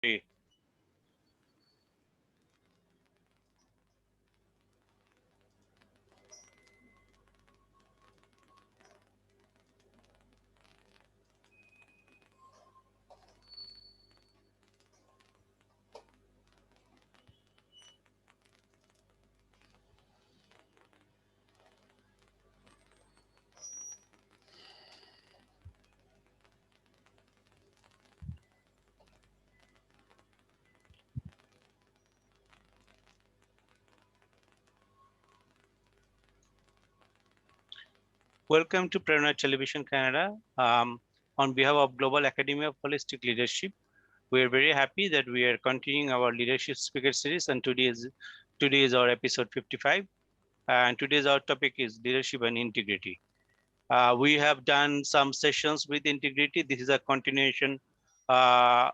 Hey. Welcome to Prerona Television Canada. On behalf of Global Academy of Holistic Leadership, we are very happy that we are continuing our leadership speaker series, and today is our episode 55. And today's our topic is leadership and integrity. We have done some sessions with integrity. This is a continuation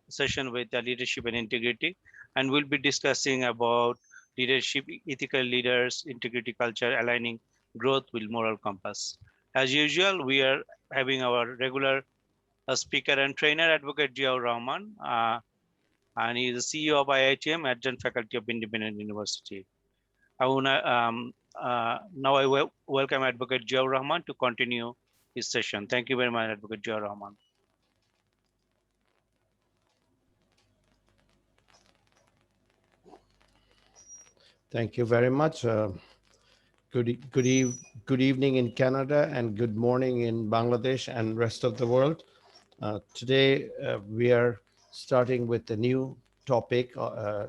session with leadership and integrity, and we'll be discussing about leadership, ethical leaders, integrity culture, aligning growth with moral compass. As usual, we are having our regular speaker and trainer, Advocate Jiaur Rahman, and he is the CEO of IITM, Adjunct Faculty of Independent University. Now I welcome Advocate Jiaur Rahman to continue his session. Thank you very much, Advocate Jiaur Rahman. Thank you very much. Good evening in Canada and good morning in Bangladesh and rest of the world. Today we are starting with a new topic,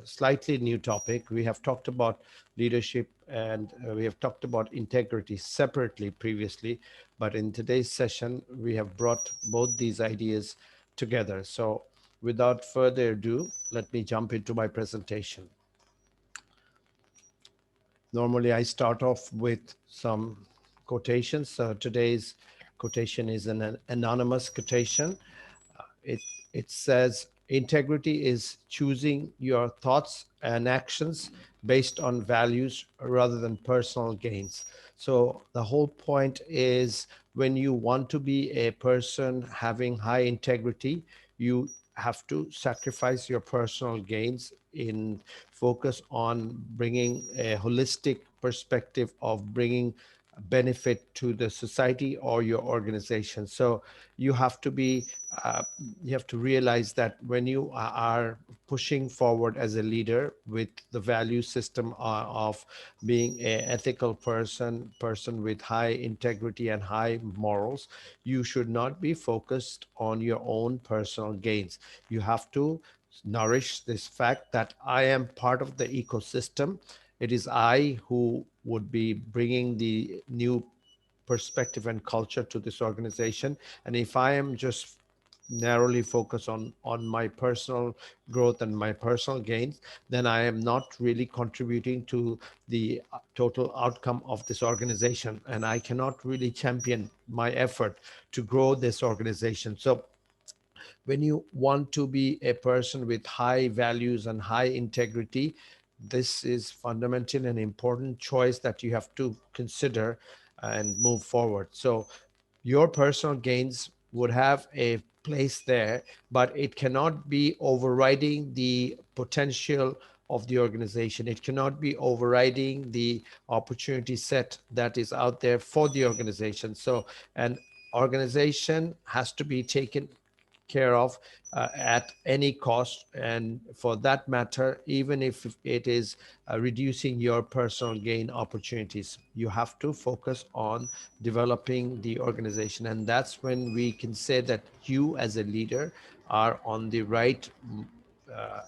slightly new topic. We have talked about leadership and we have talked about integrity separately previously, but in today's session we have brought both these ideas together. So without further ado, let me jump into my presentation. Normally, I start off with some quotations. So today's quotation is an anonymous quotation. It, it says, integrity is choosing your thoughts and actions based on values rather than personal gains. So the whole point is when you want to be a person having high integrity, you have to sacrifice your personal gains in focus on bringing a holistic perspective of bringing benefit to the society or your organization. So you have to be uh, you have to realize that when you are pushing forward as a leader with the value system of being an ethical person with high integrity and high morals, you should not be focused on your own personal gains. You have to nourish this fact that I am part of the ecosystem. It is I who would be bringing the new perspective and culture to this organization. And if I am just narrowly focused on my personal growth and my personal gains, then I am not really contributing to the total outcome of this organization, and I cannot really champion my effort to grow this organization. So when you want to be a person with high values and high integrity, this is fundamental and important choice that you have to consider and move forward. So your personal gains would have a place there, but it cannot be overriding the potential of the organization. It cannot be overriding the opportunity set that is out there for the organization. So an organization has to be taken care of at any cost, and for that matter, even if it is reducing your personal gain opportunities, you have to focus on developing the organization. And that's when we can say that you as a leader are on the right uh,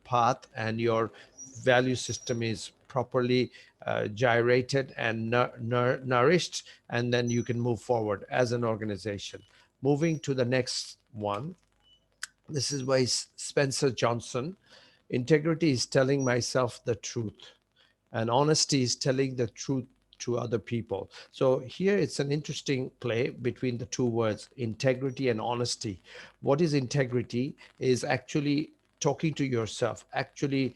path, and your value system is properly gyrated and nourished, and then you can move forward as an organization. Moving to the next one, this is by Spencer Johnson. Integrity is telling myself the truth, and honesty is telling the truth to other people. So here it's an interesting play between the two words, integrity and honesty. What is integrity is actually talking to yourself. Actually,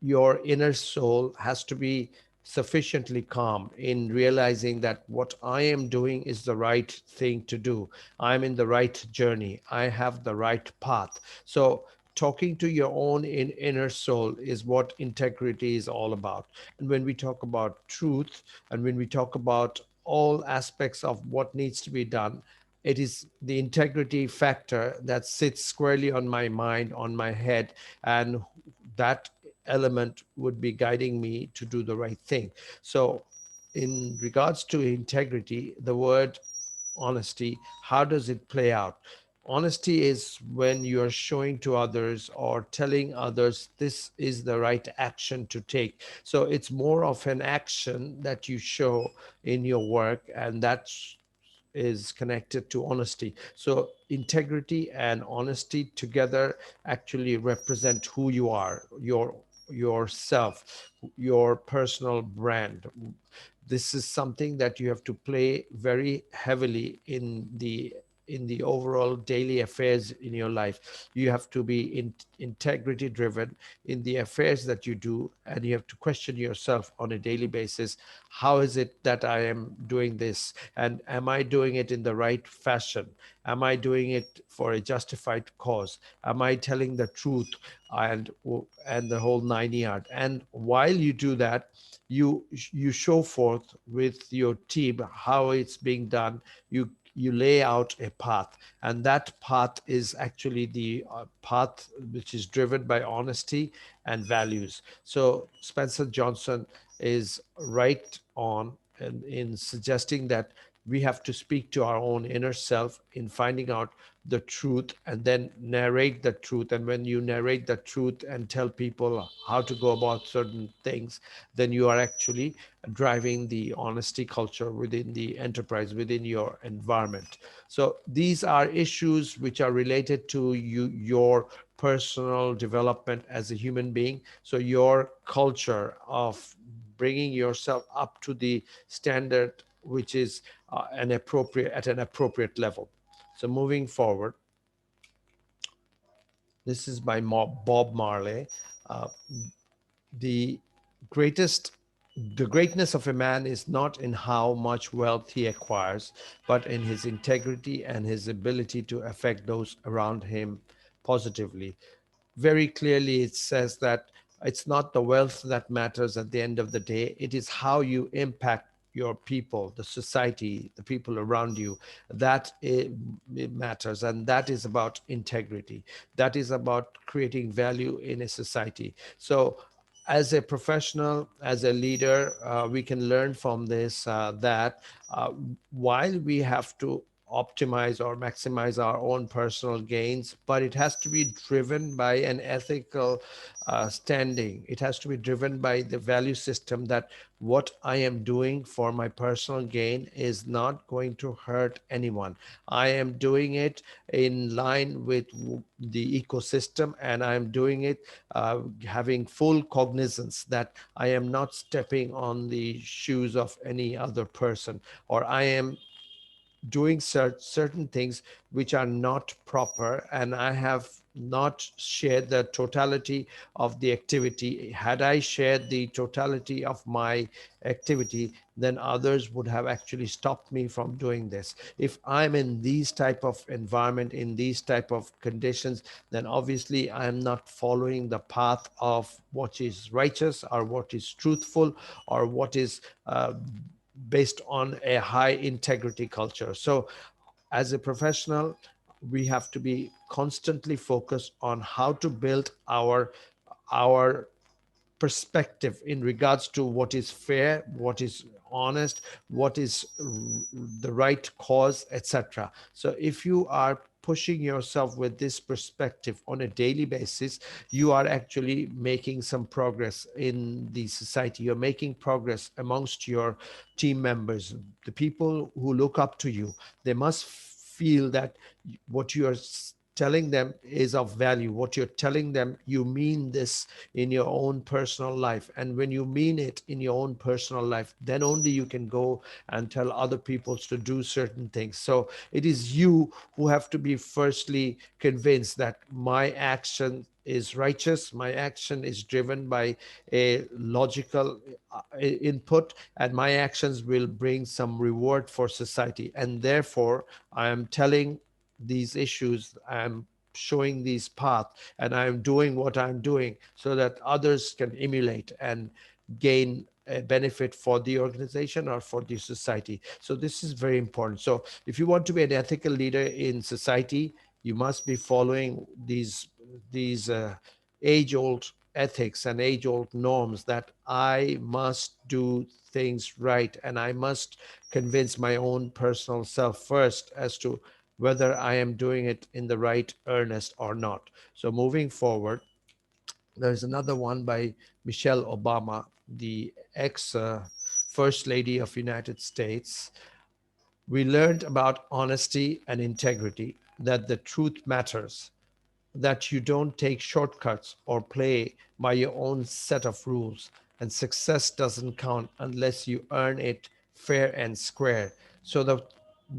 your inner soul has to be sufficiently calm in realizing that what I am doing is the right thing to do. I'm in the right journey. I have the right path. So talking to your own inner soul is what integrity is all about. And when we talk about truth, and when we talk about all aspects of what needs to be done, it is the integrity factor that sits squarely on my mind, on my head, and that element would be guiding me to do the right thing. So in regards to integrity, the word honesty, how does it play out? Honesty is when you're showing to others or telling others this is the right action to take. So it's more of an action that you show in your work, and that's is connected to honesty. So integrity and honesty together actually represent who you are, yourself, your personal brand. This is something that you have to play very heavily in the overall daily affairs in your life. You have to be integrity driven in the affairs that you do, and you have to question yourself on a daily basis. How is it that I am doing this, and am I doing it in the right fashion? Am I doing it for a justified cause? Am I telling the truth, and and the whole nine yard? And while you do that, you show forth with your team how it's being done. You lay out a path, and that path is actually the path which is driven by honesty and values. So Spencer Johnson is right on in suggesting that we have to speak to our own inner self in finding out the truth, and then narrate the truth. And when you narrate the truth and tell people how to go about certain things, then you are actually driving the honesty culture within the enterprise, within your environment. So these are issues which are related to your personal development as a human being. So your culture of bringing yourself up to the standard which is an appropriate at an appropriate level. So moving forward, this is by Bob Marley. Uh, the greatest the greatness of a man is not in how much wealth he acquires, but in his integrity and his ability to affect those around him positively. Very clearly it says that it's not the wealth that matters at the end of the day. It is how you impact your people, the society, the people around you, that it matters. And that is about integrity. That is about creating value in a society. So as a professional, as a leader, we can learn from this that uh, while we have to optimize or maximize our own personal gains, but it has to be driven by an ethical standing. It has to be driven by the value system that what I am doing for my personal gain is not going to hurt anyone. I am doing it in line with the ecosystem, and I am doing it having full cognizance that I am not stepping on the shoes of any other person, or I am doing certain things which are not proper, and I have not shared the totality of the activity. Had I shared the totality of my activity, then others would have actually stopped me from doing this. If I'm in these type of environment, in these type of conditions, then obviously I'm not following the path of what is righteous or what is truthful or what is based on a high integrity culture. So, as a professional, we have to be constantly focused on how to build our perspective in regards to what is fair, what is honest, what is the right cause, etc. So if you are pushing yourself with this perspective on a daily basis, you are actually making some progress in the society. You're making progress amongst your team members, the people who look up to you. They must feel that what you are telling them is of value. What you're telling them, you mean this in your own personal life. And when you mean it in your own personal life, then only you can go and tell other people to do certain things. So it is you who have to be firstly convinced that my action is righteous, my action is driven by a logical input, and my actions will bring some reward for society. And therefore, I am telling these issues, I'm showing these path, and I'm doing what I'm doing so that others can emulate and gain a benefit for the organization or for the society. So this is very important. So if you want to be an ethical leader in society, you must be following these age-old ethics and age-old norms, that I must do things right, and I must convince my own personal self first as to whether I am doing it in the right earnest or not. So moving forward, there's another one by Michelle Obama, the ex First Lady of United States. We learned about honesty and integrity, that the truth matters, that you don't take shortcuts or play by your own set of rules, and success doesn't count unless you earn it fair and square. So the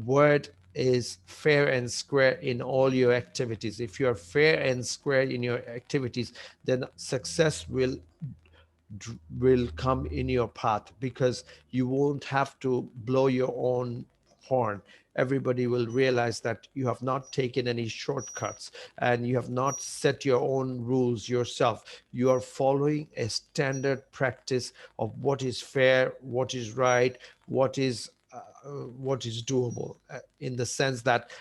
word is fair and square in all your activities. If you are fair and square in your activities, then success will come in your path, because you won't have to blow your own horn. Everybody will realize that you have not taken any shortcuts, and you have not set your own rules yourself. You are following a standard practice of what is fair, what is right, what is doable, in the sense that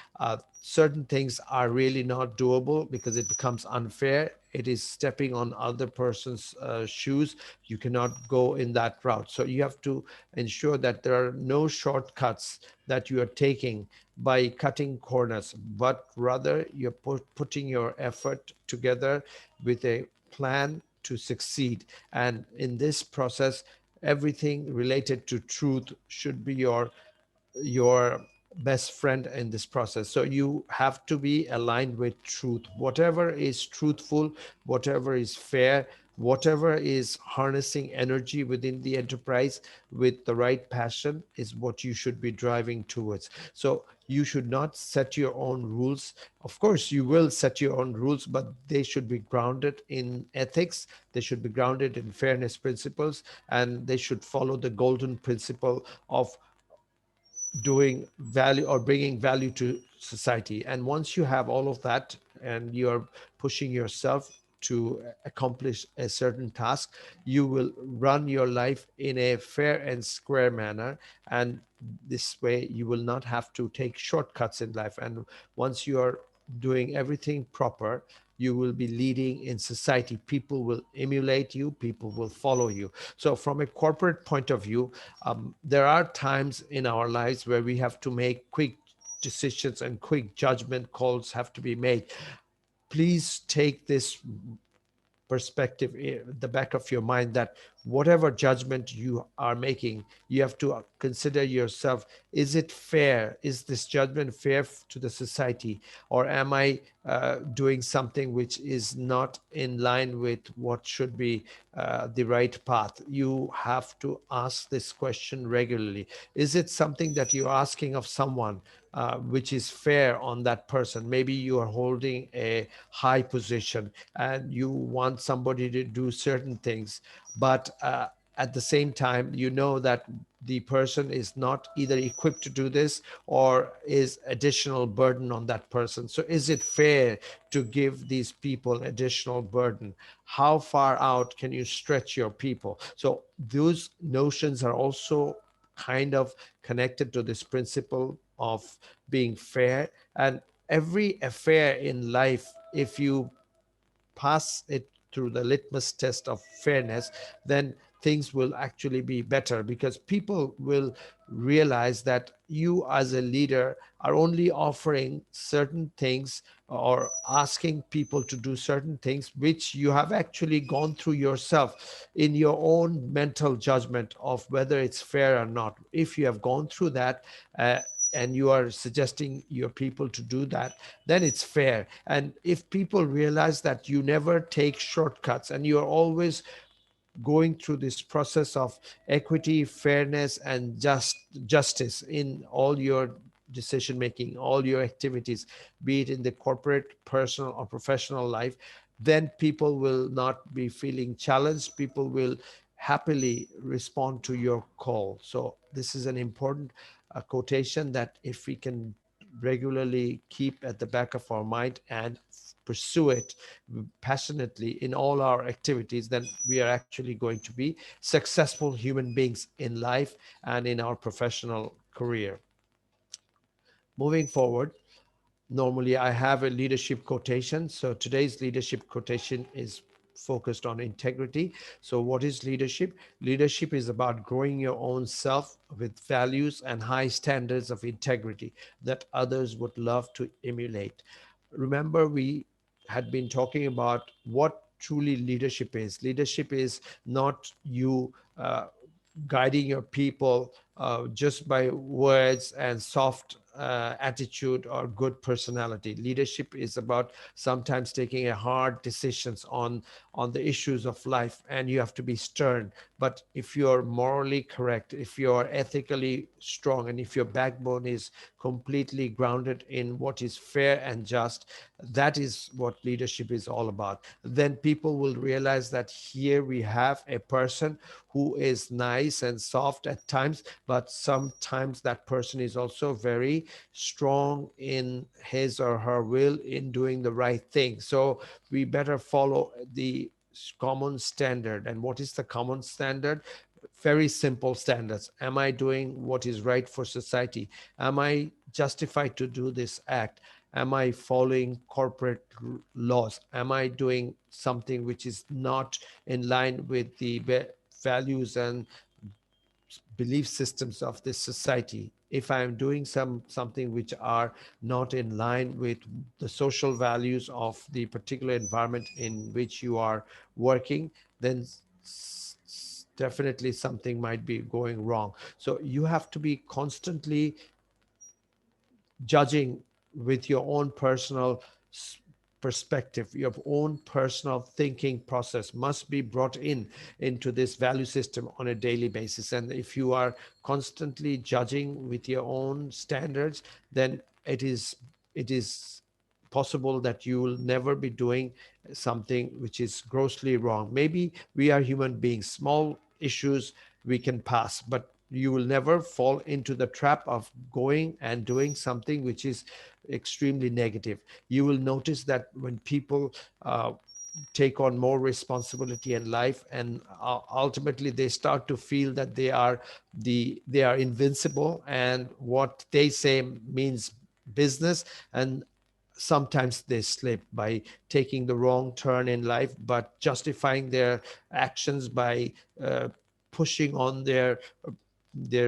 certain things are really not doable because it becomes unfair. It is stepping on other person's shoes. You cannot go in that route. So you have to ensure that there are no shortcuts that you are taking by cutting corners, but rather you're putting your effort together with a plan to succeed. And in this process, everything related to truth should be your best friend in this process. So you have to be aligned with truth. Whatever is truthful, whatever is fair, whatever is harnessing energy within the enterprise with the right passion is what you should be driving towards. So you should not set your own rules. Of course, you will set your own rules, but they should be grounded in ethics. They should be grounded in fairness principles, and they should follow the golden principle of doing value or bringing value to society. And once you have all of that and you're pushing yourself to accomplish a certain task, you will run your life in a fair and square manner. And this way, you will not have to take shortcuts in life. And once you are doing everything proper, you will be leading in society. People will emulate you, people will follow you. So, from a corporate point of view, there are times in our lives where we have to make quick decisions and quick judgment calls have to be made. Please take this perspective in the back of your mind, that whatever judgment you are making, you have to consider yourself: is it fair? Is this judgment fair to the society, or am I doing something which is not in line with what should be the right path? You have to ask this question regularly. Is it something that you're asking of someone which is fair on that person? Maybe you are holding a high position and you want somebody to do certain things, but at the same time, you know that the person is not either equipped to do this or is additional burden on that person. So is it fair to give these people additional burden? How far out can you stretch your people? So those notions are also kind of connected to this principle of being fair. And every affair in life, if you pass it through the litmus test of fairness, then things will actually be better, because people will realize that you as a leader are only offering certain things or asking people to do certain things which you have actually gone through yourself in your own mental judgment of whether it's fair or not. If you have gone through that, and you are suggesting your people to do that, then it's fair. And if people realize that you never take shortcuts and you are always going through this process of equity, fairness, and justice in all your decision making, all your activities, be it in the corporate, personal, or professional life, then people will not be feeling challenged. People will happily respond to your call. So this is an important quotation that if we can regularly keep at the back of our mind and pursue it passionately in all our activities, then we are actually going to be successful human beings in life and in our professional career. Moving forward, normally I have a leadership quotation. So today's leadership quotation is focused on integrity. So what is leadership? Leadership is about growing your own self with values and high standards of integrity that others would love to emulate. Remember, we had been talking about what truly leadership is. Leadership is not you guiding your people just by words and soft attitude or good personality. Leadership is about sometimes taking a hard decisions on the issues of life, and you have to be stern. But if you're morally correct, if you're ethically strong, and if your backbone is completely grounded in what is fair and just, that is what leadership is all about. Then people will realize that here we have a person who is nice and soft at times, but sometimes that person is also very strong in his or her will in doing the right thing. So we better follow the common standard. And what is the common standard? Very simple standards. Am I doing what is right for society? Am I justified to do this act? Am I following corporate laws? Am I doing something which is not in line with the values and belief systems of this society? If I am doing something which are not in line with the social values of the particular environment in which you are working, then definitely something might be going wrong. So you have to be constantly judging with your own personal perspective. Your own personal thinking process must be brought in into this value system on a daily basis. And if you are constantly judging with your own standards, then it is possible that you will never be doing something which is grossly wrong. Maybe we are human beings, small issues we can pass, but you will never fall into the trap of going and doing something which is extremely negative. You will notice that when people take on more responsibility in life, and ultimately they start to feel that they are invincible, and what they say means business. And sometimes they slip by taking the wrong turn in life, but justifying their actions by pushing on their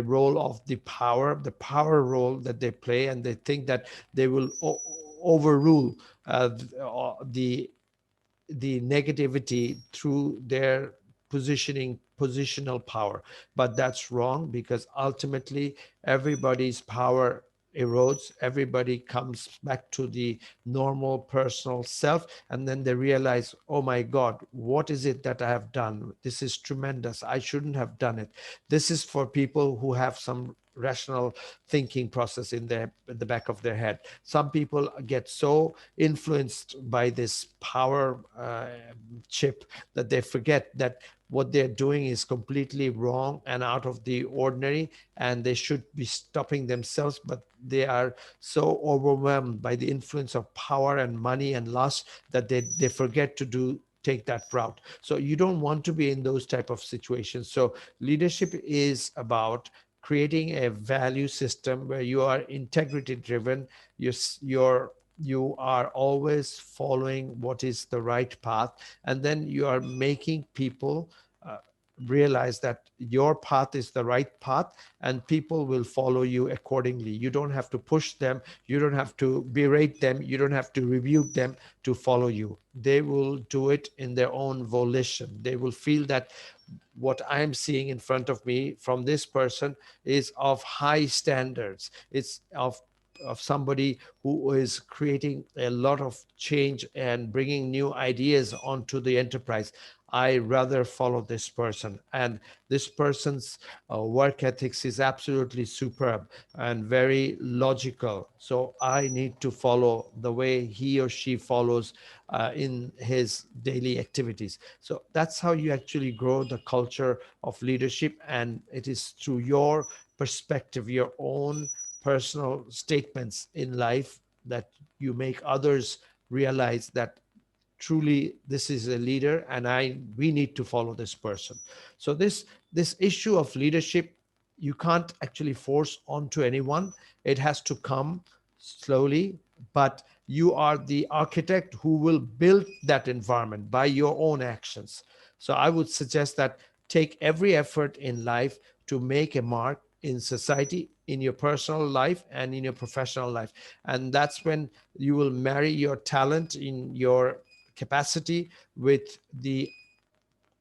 role of the power role that they play, and they think that they will overrule the negativity through their positional power. But that's wrong, because ultimately everybody's power erodes. Everybody comes back to the normal personal self, and then they realize, oh my god, what is it that I have done? This is tremendous, I shouldn't have done it. This is for people who have some rational thinking process in the back of their head. Some people get so influenced by this power chip that they forget that what they're doing is completely wrong and out of the ordinary, and they should be stopping themselves. But they are so overwhelmed by the influence of power and money and lust that they forget to take that route. So you don't want to be in those type of situations. So leadership is about creating a value system where you are integrity driven. You are always following what is the right path, and then you are making people realize that your path is the right path, and people will follow you accordingly. You don't have to push them, you don't have to berate them, you don't have to rebuke them to follow you. They will do it in their own volition. They will feel that what I'm seeing in front of me from this person is of high standards. It's of somebody who is creating a lot of change and bringing new ideas onto the enterprise. I rather follow this person, and this person's work ethics is absolutely superb and very logical. So I need to follow the way he or she follows in his daily activities. So that's how you actually grow the culture of leadership, and it is through your perspective, your own personal statements in life, that you make others realize that truly this is a leader, and we need to follow this person. So this issue of leadership, you can't actually force onto anyone. It has to come slowly, but you are the architect who will build that environment by your own actions. So I would suggest that take every effort in life to make a mark in society, in your personal life and in your professional life. And that's when you will marry your talent in your capacity with the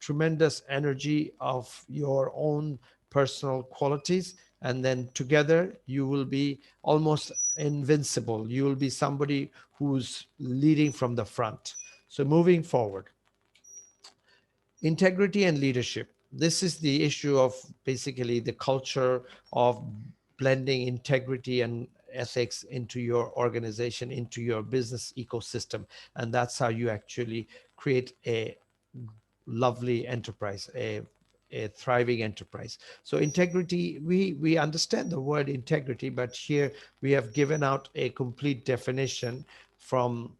tremendous energy of your own personal qualities, and then together you will be almost invincible. You will be somebody who's leading from the front. So moving forward, integrity and leadership, this is the issue of basically the culture of blending integrity and ethics into your organization, into your business ecosystem. And that's how you actually create a lovely enterprise, a thriving enterprise. So integrity, we understand the word integrity, but here we have given out a complete definition from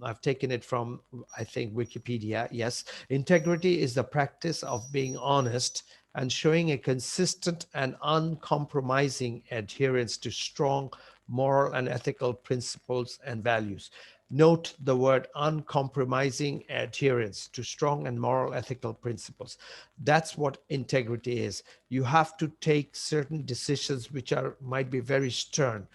I've taken it from, I think, Wikipedia. Yes, integrity is the practice of being honest and showing a consistent and uncompromising adherence to strong moral and ethical principles and values. Note the word uncompromising adherence to strong and moral ethical principles. That's what integrity is. You have to take certain decisions which are might be very stern,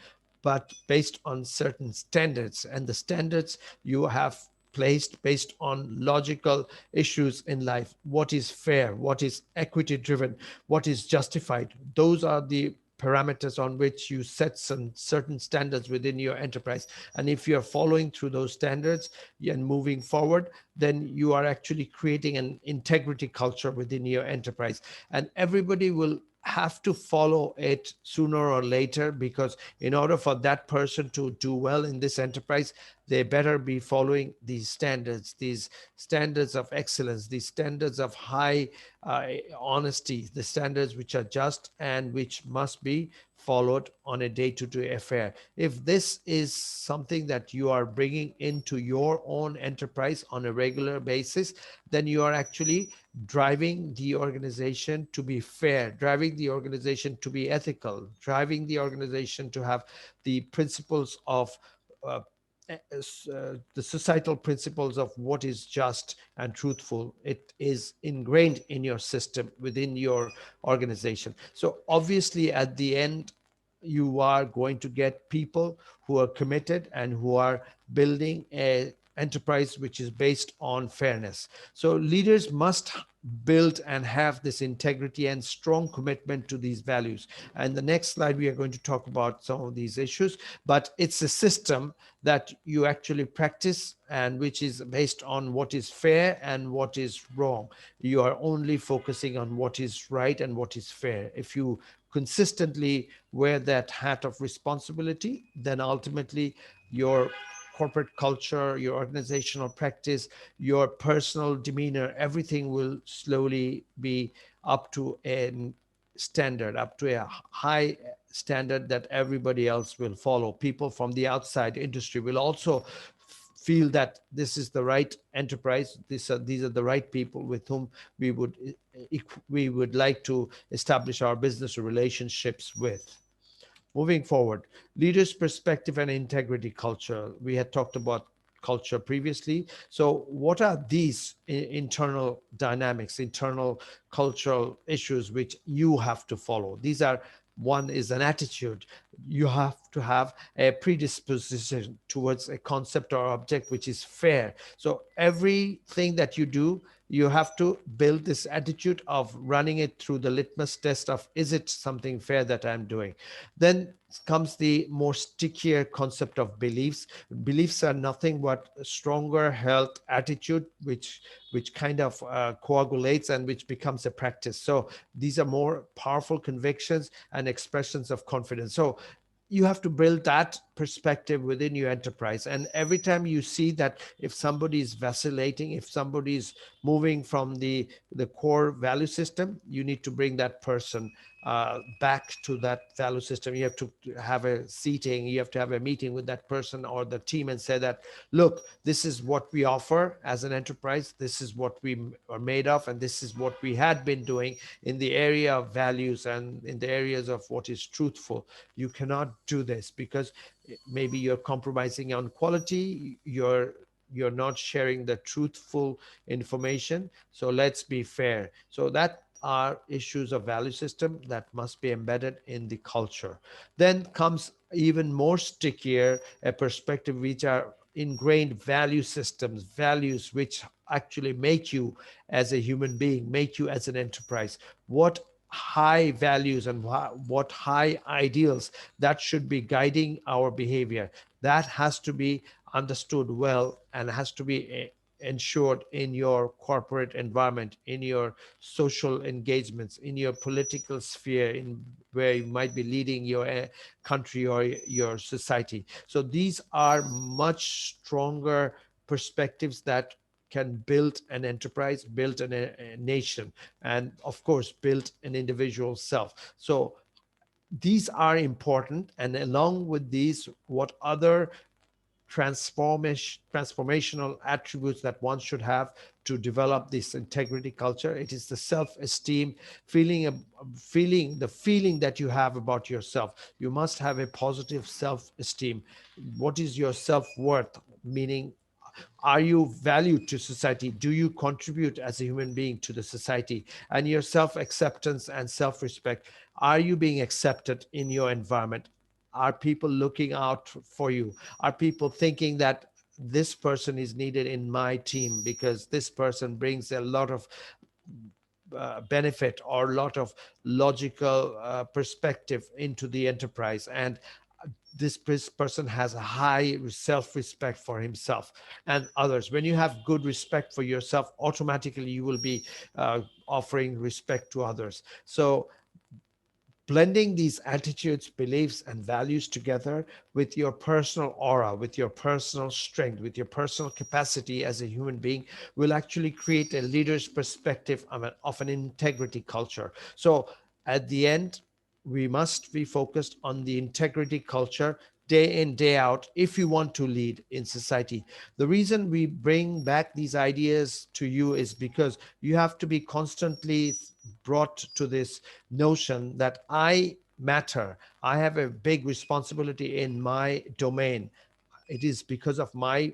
but based on certain standards, and the standards you have placed based on logical issues in life. What is fair? What is equity driven? What is justified? Those are the parameters on which you set some certain standards within your enterprise. And if you're following through those standards and moving forward, then you are actually creating an integrity culture within your enterprise. And everybody will have to follow it sooner or later, because in order for that person to do well in this enterprise, they better be following these standards of excellence, these standards of high honesty, the standards which are just and which must be followed on a day-to-day affair. If this is something that you are bringing into your own enterprise on a regular basis, then you are actually driving the organization to be fair, driving the organization to be ethical, driving the organization to have the principles of uh, the societal principles of what is just and truthful. It is ingrained in your system within your organization. So obviously at the end, you are going to get people who are committed and who are building a enterprise which is based on fairness. So leaders must build and have this integrity and strong commitment to these values. And the next slide, we are going to talk about some of these issues, but it's a system that you actually practice and which is based on what is fair and what is wrong. You are only focusing on what is right and what is fair. If you consistently wear that hat of responsibility, then ultimately your corporate culture, your organizational practice, your personal demeanor, everything will slowly be up to a standard, up to a high standard that everybody else will follow. People from the outside industry will also feel that this is the right enterprise. These are the right people with whom we would like to establish our business relationships with. Moving forward, leaders' perspective and integrity culture. We had talked about culture previously. So what are these internal dynamics, internal cultural issues which you have to follow? These are, one is an attitude. You have to have a predisposition towards a concept or object which is fair. So everything that you do, you have to build this attitude of running it through the litmus test of, is it something fair that I'm doing? Then comes the more stickier concept of beliefs. Beliefs are nothing but a stronger held attitude which kind of coagulates and which becomes a practice. So these are more powerful convictions and expressions of confidence. So you have to build that perspective within your enterprise. And every time you see that if somebody is vacillating, if somebody is moving from the core value system, you need to bring that person back to that value system. You have to have a seating, you have to have a meeting with that person or the team and say that, look, this is what we offer as an enterprise, this is what we are made of, and this is what we had been doing in the area of values and in the areas of what is truthful. You cannot do this because maybe you're compromising on quality, you're not sharing the truthful information. So let's be fair. So that are issues of value system that must be embedded in the culture. Then comes even more stickier a perspective which are ingrained value systems, values which actually make you as a human being, make you as an enterprise. What high values and what high ideals that should be guiding our behavior, that has to be understood well and has to be ensured in your corporate environment, in your social engagements, in your political sphere, in where you might be leading your country or your society. So these are much stronger perspectives that can build an enterprise, build a nation, and of course, build an individual self. So these are important. And along with these, what other transformational attributes that one should have to develop this integrity culture? It is the self-esteem, feeling that you have about yourself. You must have a positive self-esteem. What is your self-worth? Meaning, are you valued to society? Do you contribute as a human being to the society? And your self-acceptance and self-respect, are you being accepted in your environment? Are people looking out for you? Are people thinking that this person is needed in my team because this person brings a lot of benefit or a lot of logical perspective into the enterprise, and this person has a high self-respect for himself and others? When you have good respect for yourself, automatically you will be offering respect to others. So blending these attitudes, beliefs, and values together with your personal aura, with your personal strength, with your personal capacity as a human being will actually create a leader's perspective of an integrity culture. So at the end, we must be focused on the integrity culture day in, day out, if you want to lead in society. The reason we bring back these ideas to you is because you have to be constantly brought to this notion that I matter. I have a big responsibility in my domain. It is because of my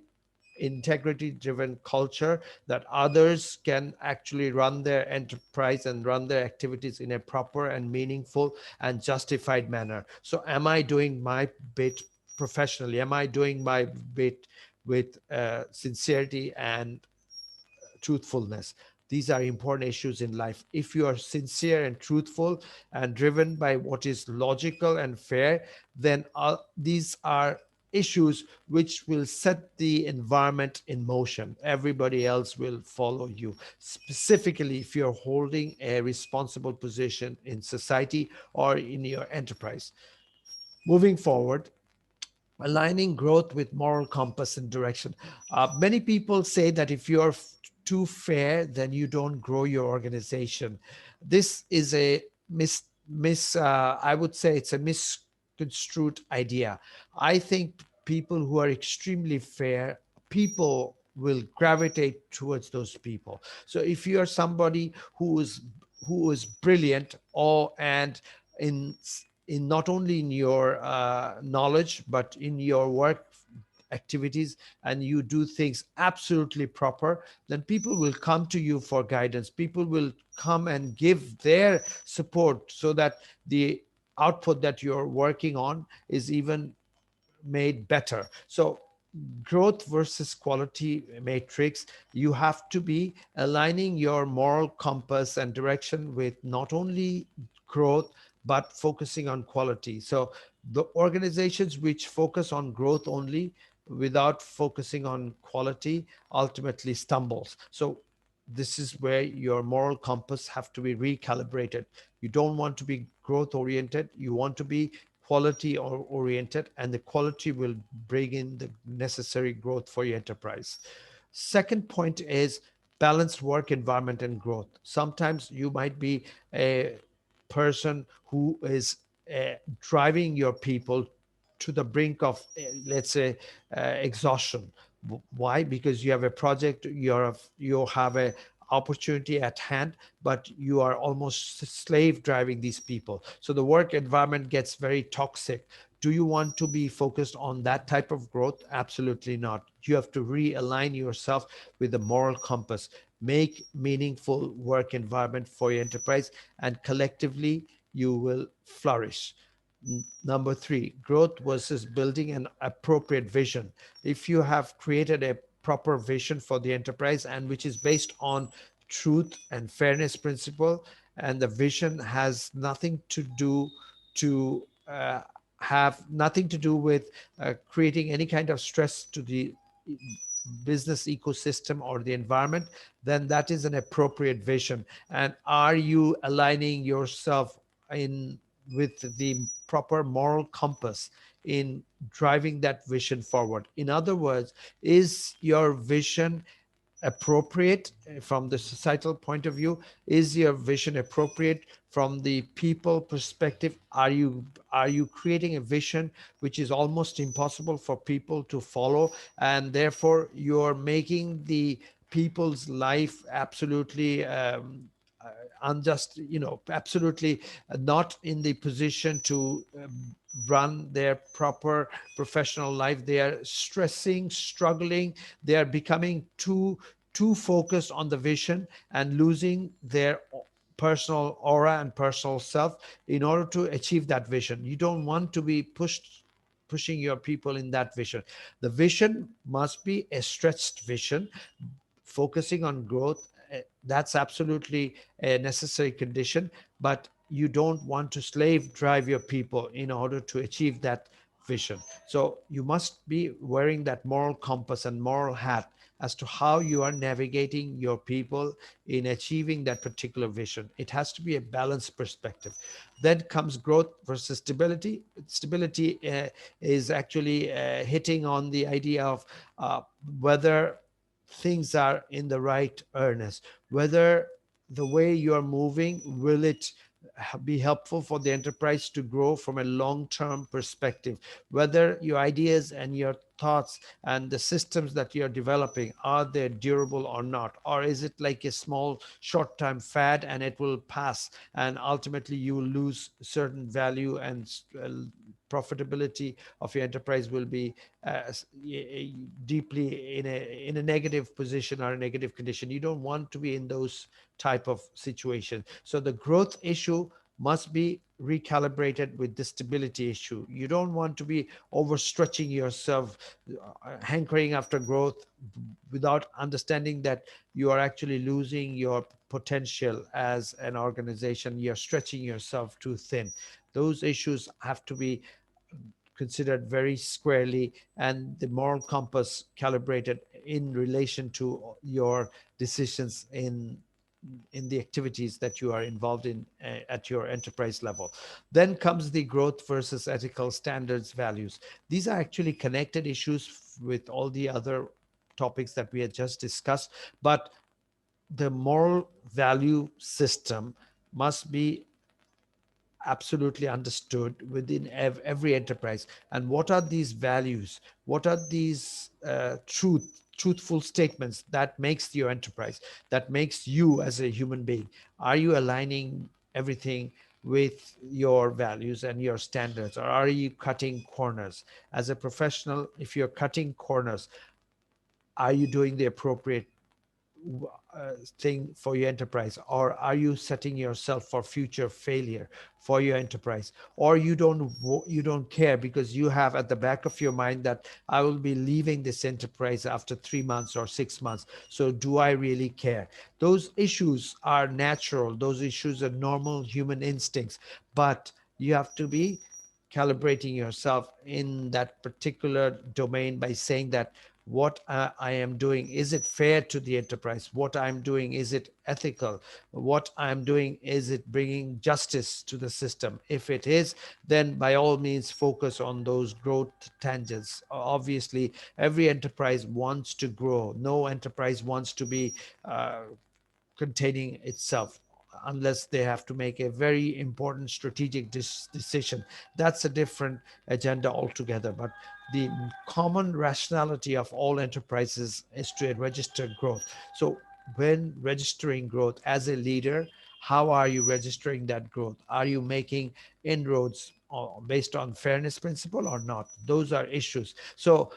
integrity driven culture that others can actually run their enterprise and run their activities in a proper and meaningful and justified manner. So am I doing my bit professionally? Am I doing my bit with sincerity and truthfulness? These are important issues in life. If you are sincere and truthful and driven by what is logical and fair, then these are issues which will set the environment in motion. Everybody else will follow you. Specifically, if you're holding a responsible position in society or in your enterprise. Moving forward, aligning growth with moral compass and direction. Many people say that if you're too fair, then you don't grow your organization. This is a I would say it's a misconstrued idea. I think people who are extremely fair, people will gravitate towards those people. So if you are somebody who is brilliant or and in not only in your knowledge but in your work activities and you do things absolutely proper, then people will come to you for guidance. People will come and give their support so that the output that you're working on is even made better. So growth versus quality matrix, you have to be aligning your moral compass and direction with not only growth but focusing on quality. So the organizations which focus on growth only without focusing on quality ultimately stumbles. So this is where your moral compass have to be recalibrated. You don't want to be growth oriented, you want to be quality oriented, and the quality will bring in the necessary growth for your enterprise. Second point is balanced work environment and growth. Sometimes you might be a person who is driving your people to the brink of, let's say, exhaustion. Why? Because you have a project, you have a opportunity at hand, but you are almost slave driving these people. So the work environment gets very toxic. Do you want to be focused on that type of growth? Absolutely not. You have to realign yourself with the moral compass. Make meaningful work environment for your enterprise, and collectively you will flourish. Number three, growth versus building an appropriate vision. If you have created a proper vision for the enterprise and which is based on truth and fairness principle, and the vision has nothing to do to have nothing to do with creating any kind of stress to the business ecosystem or the environment, then that is an appropriate vision. And are you aligning yourself in with the proper moral compass in driving that vision forward? In other words, is your vision appropriate from the societal point of view? Is your vision appropriate from the people perspective? Are you creating a vision which is almost impossible for people to follow, and therefore you're making the people's life absolutely unjust, absolutely not in the position to run their proper professional life? They are stressing, struggling, they are becoming too focused on the vision and losing their personal aura and personal self in order to achieve that vision. You don't want to be pushing your people in that vision. The vision must be a stretched vision, focusing on growth. That's absolutely a necessary condition, but you don't want to slave drive your people in order to achieve that vision. So you must be wearing that moral compass and moral hat as to how you are navigating your people in achieving that particular vision. It has to be a balanced perspective. Then comes growth versus stability. Stability is actually hitting on the idea of whether things are in the right earnest, whether the way you are moving, will it be helpful for the enterprise to grow from a long-term perspective, whether your ideas and your thoughts and the systems that you're developing, are they durable or not, or is it like a small short-term fad and it will pass and ultimately you will lose certain value and profitability of your enterprise will be uh, deeply in a negative position or a negative condition. You don't want to be in those type of situations. So the growth issue must be recalibrated with the stability issue. You don't want to be overstretching yourself, hankering after growth without understanding that you are actually losing your potential as an organization. You're stretching yourself too thin. Those issues have to be considered very squarely, and the moral compass calibrated in relation to your decisions in the activities that you are involved in at your enterprise level. Then comes the growth versus ethical standards values. These are actually connected issues with all the other topics that we had just discussed, but the moral value system must be absolutely understood within every enterprise. And what are these values? What are these truthful statements that makes your enterprise, that makes you as a human being? Are you aligning everything with your values and your standards, or are you cutting corners? As a professional, if you're cutting corners, are you doing the appropriate thing for your enterprise, or are you setting yourself for future failure for your enterprise? Or you don't care because you have at the back of your mind that I will be leaving this enterprise after 3 months or 6 months, so do I really care? Those issues are natural, those issues are normal human instincts, but you have to be calibrating yourself in that particular domain by saying that what I am doing, is it fair to the enterprise? What I'm doing, is it ethical? What I'm doing, is it bringing justice to the system? If it is, then by all means focus on those growth tangents. Obviously, every enterprise wants to grow. No enterprise wants to be containing itself unless they have to make a very important strategic decision. That's a different agenda altogether. But the common rationality of all enterprises is to register growth. So when registering growth as a leader, how are you registering that growth? Are you making inroads based on fairness principle or not? Those are issues. So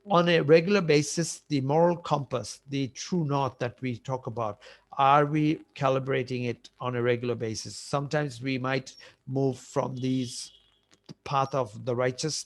on a regular basis, the moral compass, the true north that we talk about, are we calibrating it on a regular basis? Sometimes we might move from these path of the righteous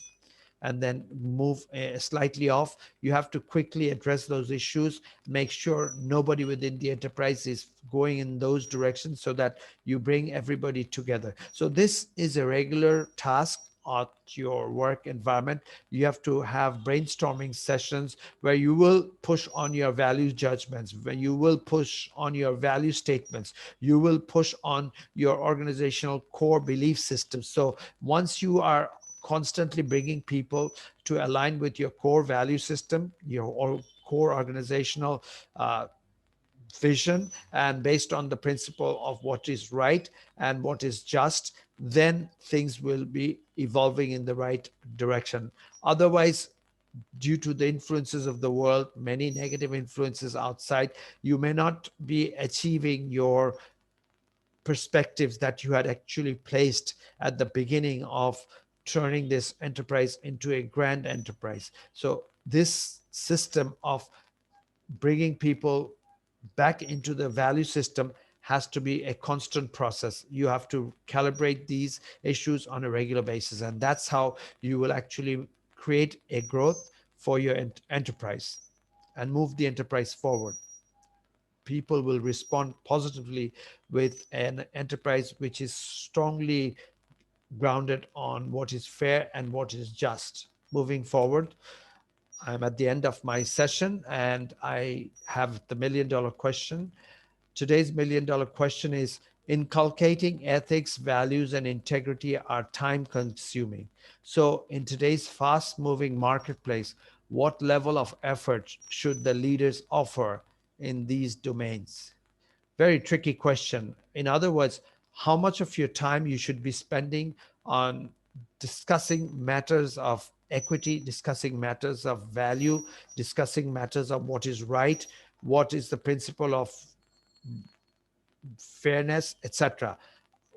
and then move slightly off. You have to quickly address those issues, make sure nobody within the enterprise is going in those directions so that you bring everybody together. So this is a regular task at your work environment. You have to have brainstorming sessions where you will push on your value judgments, where you will push on your value statements, you will push on your organizational core belief systems. So once you are constantly bringing people to align with your core value system, your core organizational vision, and based on the principle of what is right and what is just, then things will be evolving in the right direction. Otherwise, due to the influences of the world, many negative influences outside, you may not be achieving your perspectives that you had actually placed at the beginning of turning this enterprise into a grand enterprise. So this system of bringing people back into the value system has to be a constant process. You have to calibrate these issues on a regular basis, and that's how you will actually create a growth for your enterprise and move the enterprise forward. People will respond positively with an enterprise which is strongly grounded on what is fair and what is just. Moving forward, I'm at the end of my session and I have the $1 million question. Today's $1 million question is: inculcating ethics, values, and integrity are time consuming. So, in today's fast moving marketplace, what level of effort should the leaders offer in these domains? Very tricky question. In other words, how much of your time you should be spending on discussing matters of equity, discussing matters of value, discussing matters of what is right, what is the principle of fairness, etc.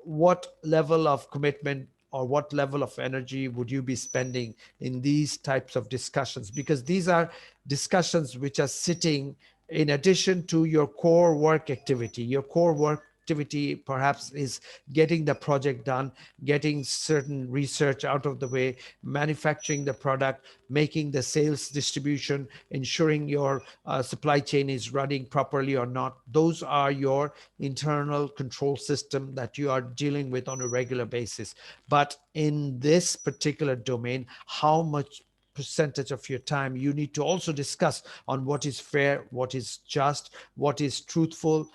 What level of commitment or what level of energy would you be spending in these types of discussions? Because these are discussions which are sitting in addition to your core work activity. Your core work activity perhaps is getting the project done, getting certain research out of the way, manufacturing the product, making the sales distribution, ensuring your supply chain is running properly or not. Those are your internal control system that you are dealing with on a regular basis. But in this particular domain, how much percentage of your time you need to also discuss on what is fair, what is just, what is truthful,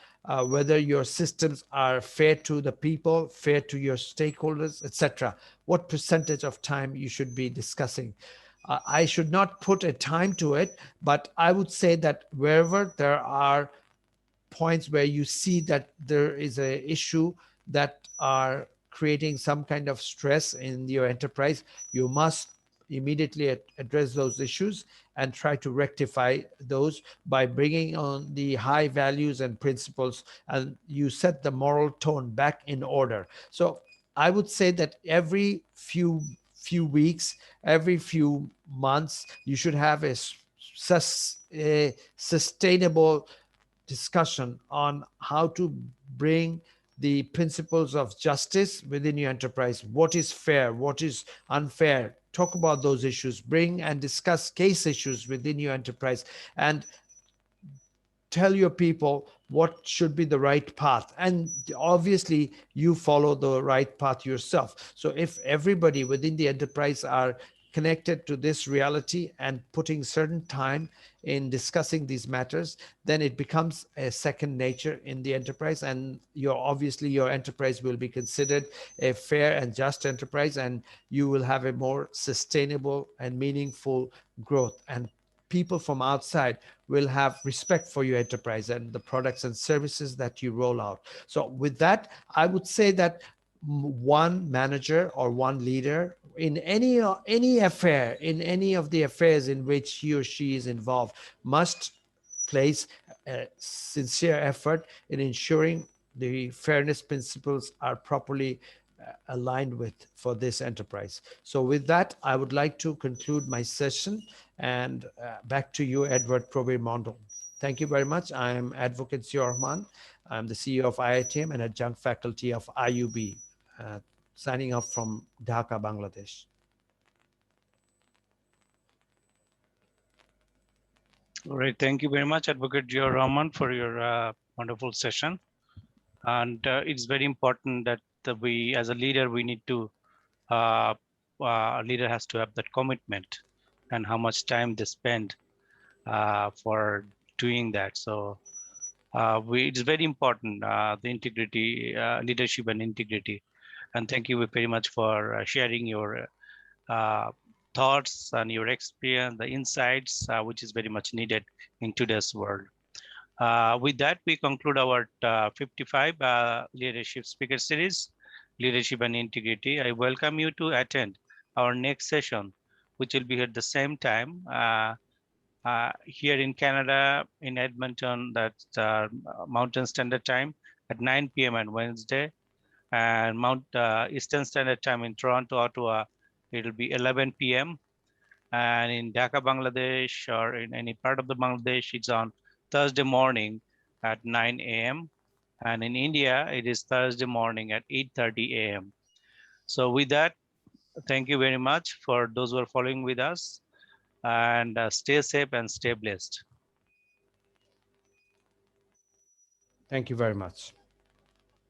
whether your systems are fair to the people, fair to your stakeholders, etc. What percentage of time you should be discussing. I should not put a time to it, but I would say that wherever there are points where you see that there is a issue that are creating some kind of stress in your enterprise, you must immediately address those issues and try to rectify those by bringing on the high values and principles, and you set the moral tone back in order. So I would say that every few weeks, every few months, you should have a sustainable discussion on how to bring the principles of justice within your enterprise. What is fair? What is unfair? Talk about those issues. Bring and discuss case issues within your enterprise, and tell your people what should be the right path, and obviously you follow the right path yourself. So if everybody within the enterprise are connected to this reality and putting certain time in discussing these matters, then it becomes a second nature in the enterprise, and your enterprise will be considered a fair and just enterprise, and you will have a more sustainable and meaningful growth, and people from outside will have respect for your enterprise and the products and services that you roll out. So with that, I would say that one manager or one leader in any affair, in any of the affairs in which he or she is involved, must place a sincere effort in ensuring the fairness principles are properly aligned with for this enterprise. So with that, I would like to conclude my session, and back to you, Edward Probir Mondal. Thank you very much. I am Advocate Ziaur Rahman. I'm the CEO of IITM and adjunct faculty of IUB, signing off from Dhaka, Bangladesh. All right. Thank you very much, Advocate Gio Rahman, for your wonderful session. And it's very important that we, as a leader, we need to, a leader has to have that commitment and how much time they spend for doing that. So it's very important, the integrity, leadership and integrity. And thank you very much for sharing your uh, thoughts and your experience, the insights, which is very much needed in today's world. With that, we conclude our 55 leadership speaker series, Leadership and Integrity. I welcome you to attend our next session, which will be at the same time here in Canada, in Edmonton, that's Mountain Standard Time at 9 p.m. on Wednesday, and Eastern Standard Time in Toronto, Ottawa, it'll be 11 p.m. And in Dhaka, Bangladesh, or in any part of the Bangladesh, it's on Thursday morning at 9 a.m. And in India, it is Thursday morning at 8:30 a.m. So with that, thank you very much for those who are following with us, and stay safe and stay blessed. Thank you very much.